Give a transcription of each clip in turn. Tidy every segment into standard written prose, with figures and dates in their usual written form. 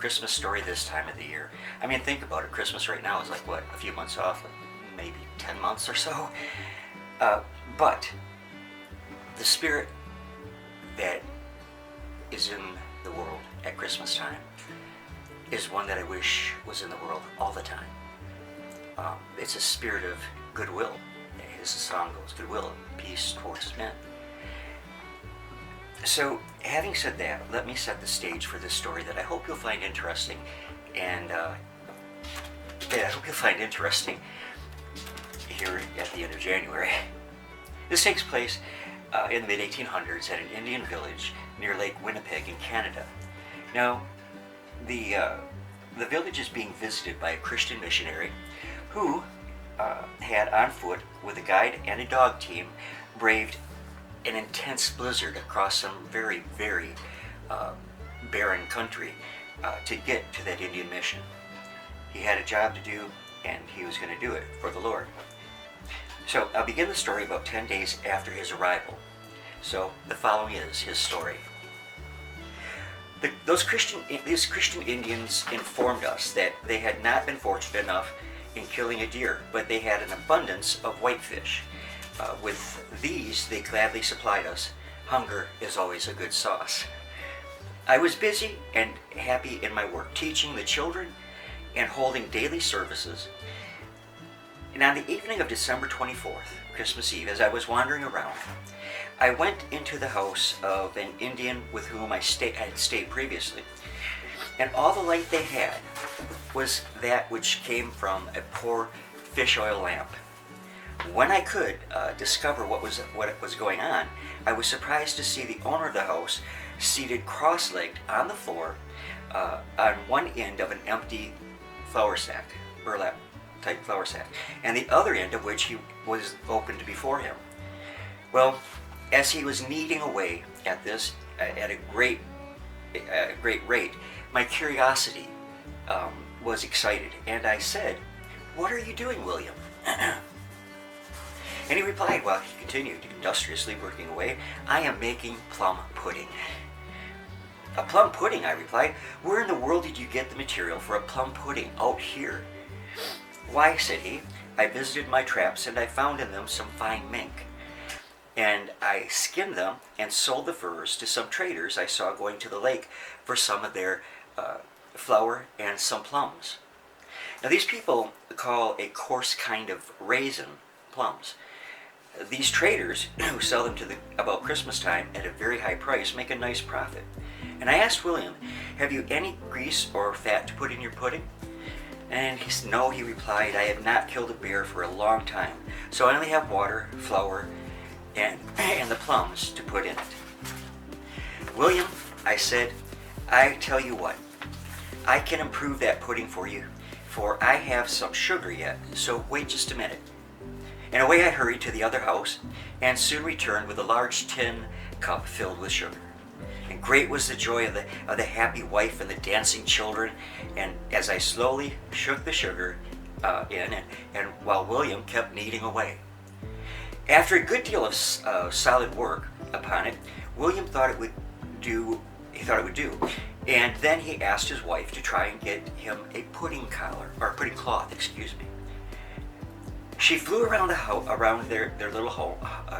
Christmas story this time of the year. I mean, think about it. Christmas right now is like, what, a few months off? Like maybe 10 months or so? But the spirit that is in the world at Christmas time is one that I wish was in the world all the time. It's a spirit of goodwill. As the song goes, goodwill and peace towards men. So, having said that, let me set the stage for this story that I hope you'll find interesting, and I hope you'll find interesting here at the end of January. This takes place in the mid-1800s at an Indian village near Lake Winnipeg in Canada. Now, the village is being visited by a Christian missionary who had on foot, with a guide and a dog team, braved an intense blizzard across some very, very barren country to get to that Indian mission. He had a job to do, and he was going to do it for the Lord. So I'll begin the story about 10 days after his arrival. So the following is his story. These Christian Indians informed us that they had not been fortunate enough in killing a deer, but they had an abundance of whitefish. With these, they gladly supplied us. Hunger is always a good sauce. I was busy and happy in my work, teaching the children and holding daily services. And on the evening of December 24th, Christmas Eve, as I was wandering around, I went into the house of an Indian with whom I had stayed previously. And all the light they had was that which came from a poor fish oil lamp. When I could discover what was going on, I was surprised to see the owner of the house seated cross-legged on the floor on one end of an empty flour sack, burlap type flour sack, and the other end of which he was opened before him. Well, as he was kneading away at this at a great rate, my curiosity was excited, and I said, "What are you doing, William?" And he replied, while he continued industriously working away, "I am making plum pudding." "A plum pudding?" I replied. "Where in the world did you get the material for a plum pudding out here?" "Why," said he, "I visited my traps and I found in them some fine mink. And I skinned them and sold the furs to some traders I saw going to the lake for some of their flour and some plums." Now, these people call a coarse kind of raisin plums. These traders, who sell them about Christmas time at a very high price, make a nice profit. And I asked William, "Have you any grease or fat to put in your pudding?" And he said, "No," he replied, "I have not killed a bear for a long time, so I only have water, flour, and the plums to put in it." "William," I said, "I tell you what, I can improve that pudding for you, for I have some sugar yet, so wait just a minute." And away I hurried to the other house, and soon returned with a large tin cup filled with sugar. And great was the joy of the happy wife and the dancing children, and as I slowly shook the sugar in, and while William kept kneading away. After a good deal of solid work upon it, William thought it would do. And then he asked his wife to try and get him a pudding cloth, excuse me. She flew around their little home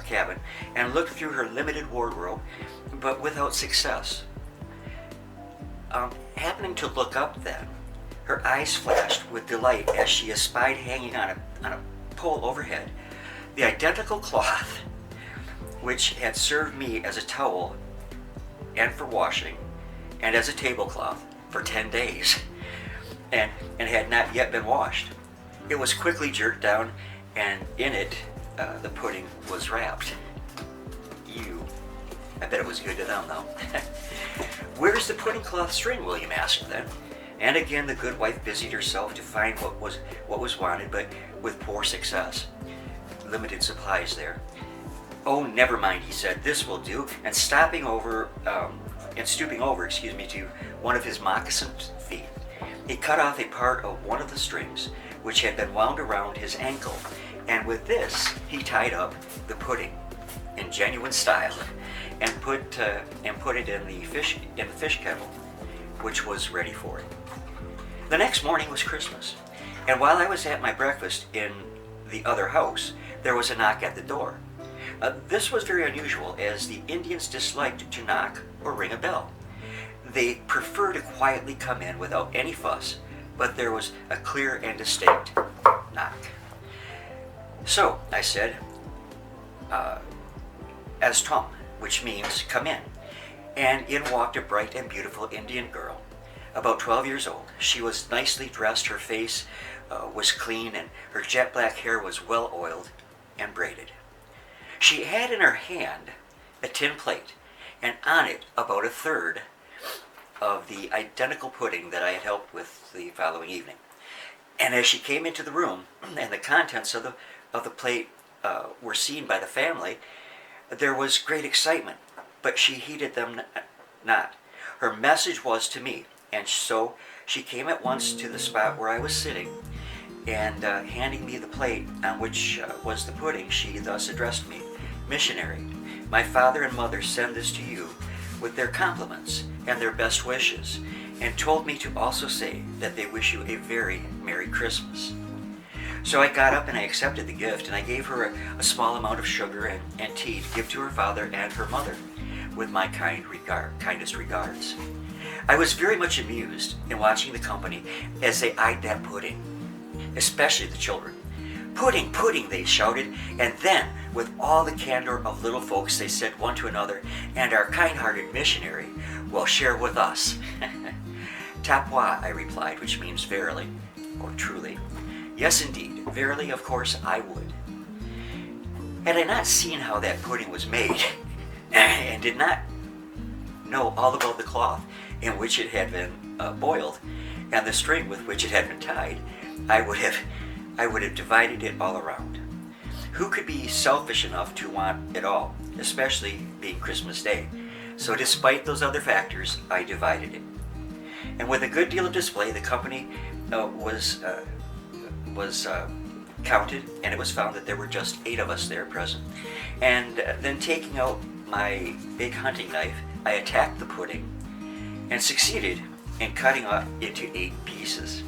cabin and looked through her limited wardrobe, but without success. Happening to look up then, her eyes flashed with delight as she espied hanging on a pole overhead the identical cloth which had served me as a towel and for washing and as a tablecloth for 10 days and had not yet been washed. It was quickly jerked down, and in it the pudding was wrapped. I bet it was good to them, though. "Where's the pudding cloth string?" William asked then. And again the good wife busied herself to find what was wanted, but with poor success. Limited supplies there. "Oh, never mind," he said, "this will do." And stooping over, to one of his moccasin feet, he cut off a part of one of the strings, which had been wound around his ankle, and with this he tied up the pudding in genuine style, and put it in the fish kettle. which was ready for it. The next morning was Christmas, and while I was at my breakfast in the other house, there was a knock at the door. This was very unusual, as the Indians disliked to knock or ring a bell. They preferred to quietly come in without any fuss, but there was a clear and distinct knock. So I said, as Tom, which means come in, and in walked a bright and beautiful Indian girl, about 12 years old. She was nicely dressed, her face was clean, and her jet black hair was well oiled and braided. She had in her hand a tin plate, and on it about a third of the identical pudding that I had helped with the following evening. And as she came into the room, and the contents of the plate were seen by the family, there was great excitement, but she heeded them not. Her message was to me, and so she came at once to the spot where I was sitting, and handing me the plate on which was the pudding, she thus addressed me. Missionary, my father and mother send this to you with their compliments and their best wishes, and told me to also say that they wish you a very Merry Christmas. So I got up and I accepted the gift, and I gave her a small amount of sugar and tea to give to her father and her mother, with my kindest regards. I was very much amused in watching the company as they eyed that pudding, especially the children. Pudding, pudding, they shouted, and then, with all the candor of little folks, they said one to another, and our kind-hearted missionary will share with us. Tapwa, I replied, which means verily, or truly. Yes, indeed, verily, of course, I would. Had I not seen how that pudding was made, and did not know all about the cloth in which it had been boiled, and the string with which it had been tied, I would have divided it all around. Who could be selfish enough to want it all, especially being Christmas Day? So despite those other factors, I divided it. And with a good deal of display, the company was counted, and it was found that there were just 8 of us there present. And then taking out my big hunting knife, I attacked the pudding and succeeded in cutting it into 8 pieces.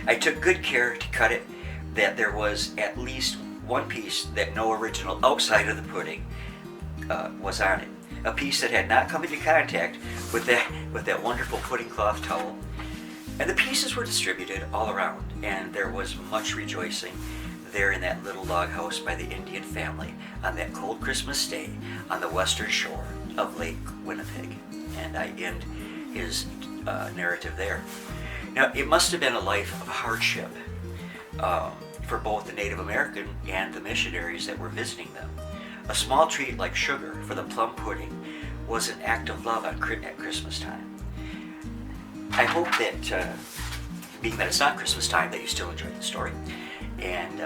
I took good care to cut it that there was at least one piece that no original outside of the pudding was on it. A piece that had not come into contact with that wonderful pudding cloth towel. And the pieces were distributed all around, and there was much rejoicing there in that little log house by the Indian family on that cold Christmas day on the western shore of Lake Winnipeg. And I end his narrative there. Now, it must have been a life of hardship for both the Native American and the missionaries that were visiting them. A small treat like sugar for the plum pudding was an act of love at Christmas time. I hope that, being that it's not Christmas time, that you still enjoyed the story. And,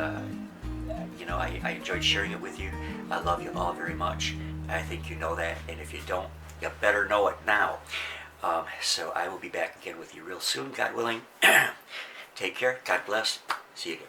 I enjoyed sharing it with you. I love you all very much. I think you know that, and if you don't, you better know it now. So I will be back again with you real soon, God willing. Take care. God bless. See you again.